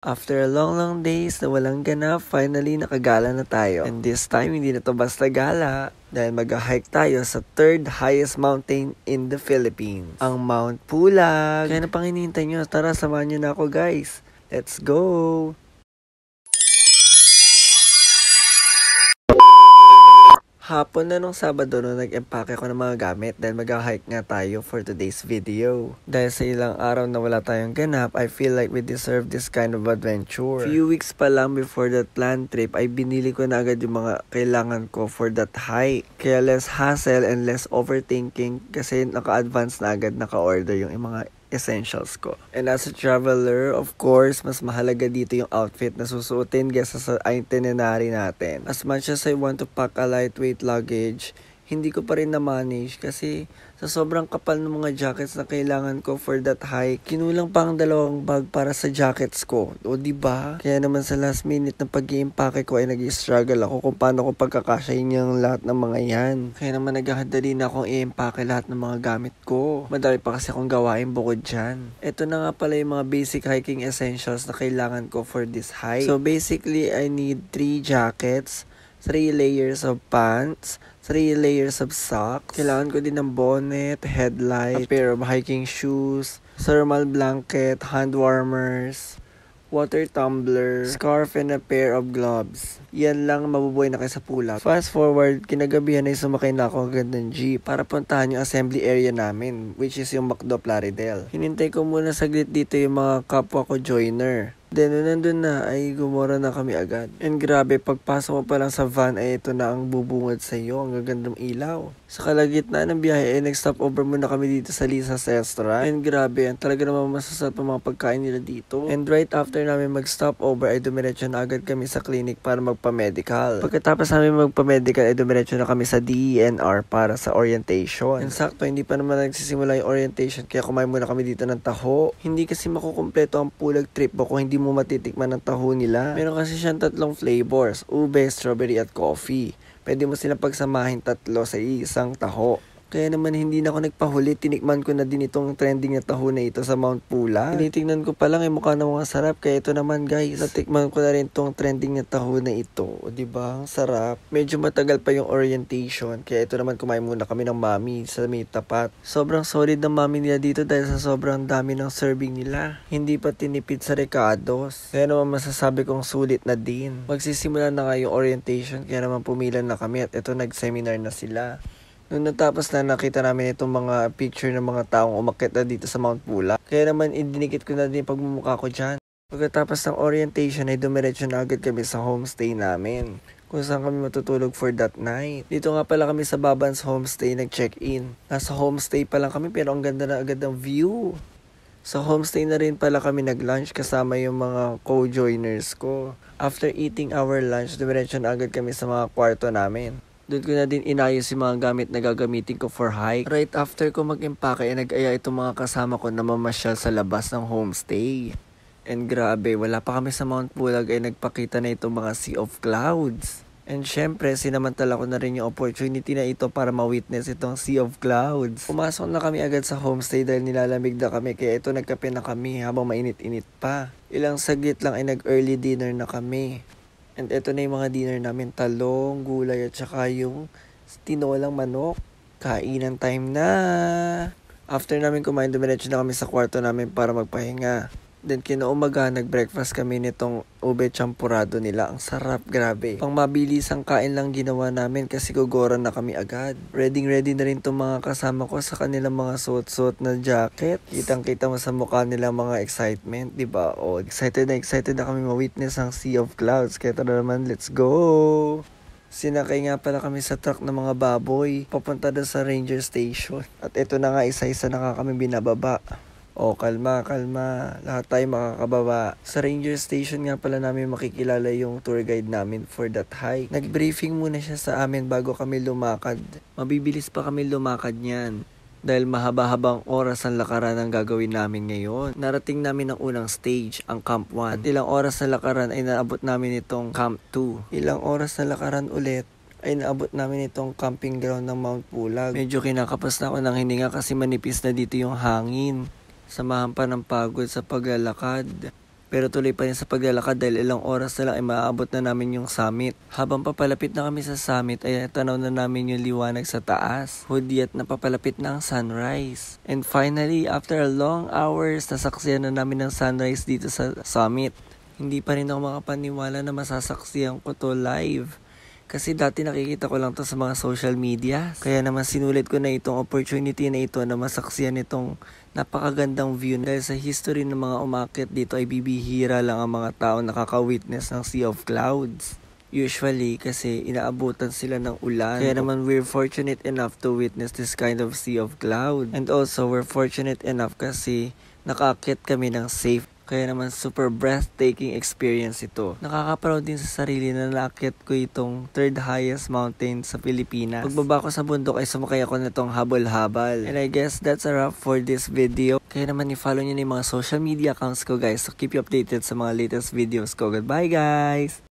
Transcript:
After a long days na walang ganap, finally nakagala na tayo. And this time, hindi na to basta gala dahil mag-hike tayo sa third highest mountain in the Philippines, ang Mount Pulag. Kaya na pang hinihintay nyo, tara samahan nyo na ako guys. Let's go! Hapon na nung Sabado nung nag-empake ako ng mga gamit dahil mag-hike nga tayo for today's video. Dahil sa ilang araw na wala tayong ganap, I feel like we deserve this kind of adventure. Few weeks pa lang before that planned trip ay binili ko na agad yung mga kailangan ko for that hike. Kaya less hassle and less overthinking kasi naka-advance na agad naka-order yung mga essentials ko. And as a traveler, of course, mas mahalaga dito yung outfit na susuotin kaysa sa itinerary natin. As much as I want to pack a lightweight luggage, hindi ko pa rin na-manage kasi sa sobrang kapal ng mga jackets na kailangan ko for that hike, kinulang pa ang 2 bag para sa jackets ko. O diba? Kaya naman sa last minute ng pag-i-impake ko ay nag-struggle ako kung paano ko pagkakasyahin yung lahat ng mga yan. Kaya naman naghahanda din akong i-impake lahat ng mga gamit ko. Madami pa kasi akong gawain bukod dyan. Ito na nga pala yung mga basic hiking essentials na kailangan ko for this hike. So basically, I need 3 jackets, 3 layers of pants, 3 layers of socks. Kailangan ko din ng bonnet, headlight, a pair of hiking shoes, thermal blanket, hand warmers, water tumbler, scarf, and a pair of gloves. Yan lang, mabubuhay na kayo sa Pulag. Fast forward, kinagabihan ay sumakay na ako agad ng jeep para puntahan yung assembly area namin, which is yung McDo Plaridel. Hinintay ko muna saglit dito yung mga kapwa ko joiner. Then, nandun na, ay gumora na kami agad. And grabe, pagpasok mo pa lang sa van, ay ito na ang bubungad sa iyo, ang gagandang ilaw. Sa kalagitnaan ng biyahe, ay nag-stop over muna kami dito sa Lisa's Restaurant. And grabe, ang talaga naman masasarap ang mga pagkain nila dito. And right after namin mag-stop over, ay dumiretso na agad kami sa clinic para magpa-medical. Pagkatapos namin magpa-medical, ay dumiretso na kami sa DENR para sa orientation. And sakto, hindi pa naman nagsisimula yung orientation, kaya kumain muna kami dito ng taho. Hindi kasi makukumpleto ang Pulag trip mo kung hindi mo matitikman ng taho nila. Meron kasi siyang 3 flavors, ube, strawberry at coffee. Pwede mo silang pagsamahin 3 sa isang taho. Kaya naman hindi na ako nagpahuli, tinikman ko na din itong trending na taho na ito sa Mount Pulag. Tinitingnan ko pa lang ay mukha na mga sarap, kaya ito naman guys, natikman ko na rin itong trending na taho na ito. O diba, ang sarap. Medyo matagal pa yung orientation, kaya ito naman kumain muna kami ng mami sa may tapat. Sobrang solid ng mami nila dito dahil sa sobrang dami ng serving nila. Hindi pa tinipid sa recados. Kaya naman masasabi kong sulit na din. Magsisimula na nga yung orientation, kaya naman pumila na kami at ito nag-seminar na sila. Nung natapos na, nakita namin itong mga picture ng mga taong umakyat na dito sa Mount Pulag. Kaya naman idinikit ko na din pagmumukha ko dyan. Pagkatapos ng orientation ay dumiretso na agad kami sa homestay namin, kung saan kami matutulog for that night. Dito nga pala kami sa Baban's Homestay nag-check-in. Nasa homestay pa lang kami pero ang ganda na agad ng view. Sa homestay na rin pala kami nag-lunch kasama yung mga co-joiners ko. After eating our lunch, dumiretso na agad kami sa mga kwarto namin. Doon ko na din inayos yung mga gamit na gagamitin ko for hike. Right after ko mag-empake, nag-aya itong mga kasama ko na mamasyal sa labas ng homestay. And grabe, wala pa kami sa Mount Pulag ay nagpakita na itong mga sea of clouds. And syempre, sinamantala ko na rin yung opportunity na ito para ma-witness itong sea of clouds. Pumasok na kami agad sa homestay dahil nilalamig na kami, kaya ito nagkape na kami habang mainit-init pa. Ilang saglit lang ay nag-early dinner na kami. And ito na yung mga dinner namin, talong, gulay at saka yung tinolang manok. Kainan time na! After namin kumain, dumiretso na kami sa kwarto namin para magpahinga. Then kinaumaga, nag-breakfast kami nitong ube champurado nila. Ang sarap, grabe. Pang mabilisang kain lang ginawa namin kasi gugoran na kami agad. Ready na rin itong mga kasama ko sa kanilang mga suot-suot na jacket. Kitang-kita mo sa mukha nila mga excitement, diba? O, excited na kami ma-witness ang sea of clouds. Kaya tara naman, let's go! Sinakay nga pala kami sa truck ng mga baboy papunta doon sa ranger station. At ito na nga, isa-isa na nga kami binababa. O, kalma. Lahat tayo makakababa. Sa ranger station nga pala namin makikilala yung tour guide namin for that hike. Nag-briefing muna siya sa amin bago kami lumakad. Mabibilis pa kami lumakad niyan dahil mahaba-habang oras ang lakaran ang gagawin namin ngayon. Narating namin ang unang stage, ang Camp 1. At ilang oras na lakaran ay naabot namin itong Camp 2. Ilang oras na lakaran ulit ay naabot namin itong camping ground ng Mount Pulag. Medyo kinakapas na ako ng hininga kasi manipis na dito yung hangin. Samahan pa ng pagod sa paglalakad. Pero tuloy pa rin sa paglalakad dahil ilang oras na lang ay maaabot na namin yung summit. Habang papalapit na kami sa summit ay tanaw na namin yung liwanag sa taas. Hudi at napapalapit na ang sunrise. And finally, after a long hours, nasaksiyan na namin ang sunrise dito sa summit. Hindi pa rin ako makapaniwala na masasaksiyan ko to live. Kasi dati nakikita ko lang to sa mga social media. Kaya naman sinulit ko na itong opportunity na ito na masaksiyan itong napakagandang view. Dahil sa history ng mga umakyat dito ay bibihira lang ang mga tao nakaka-witness ng Sea of Clouds. Usually kasi inaabutan sila ng ulan. Kaya naman we're fortunate enough to witness this kind of Sea of Cloud. And also we're fortunate enough kasi nakaakyat kami ng safe. Kaya naman super breathtaking experience ito. Nakaka-proud din sa sarili na naakyat ko itong third highest mountain sa Pilipinas. Pagbaba ko sa bundok ay sumakay ako na itong habal-habal. And I guess that's a wrap for this video. Kaya naman i-follow nyo na yung mga social media accounts ko guys. So keep you updated sa mga latest videos ko. Goodbye guys!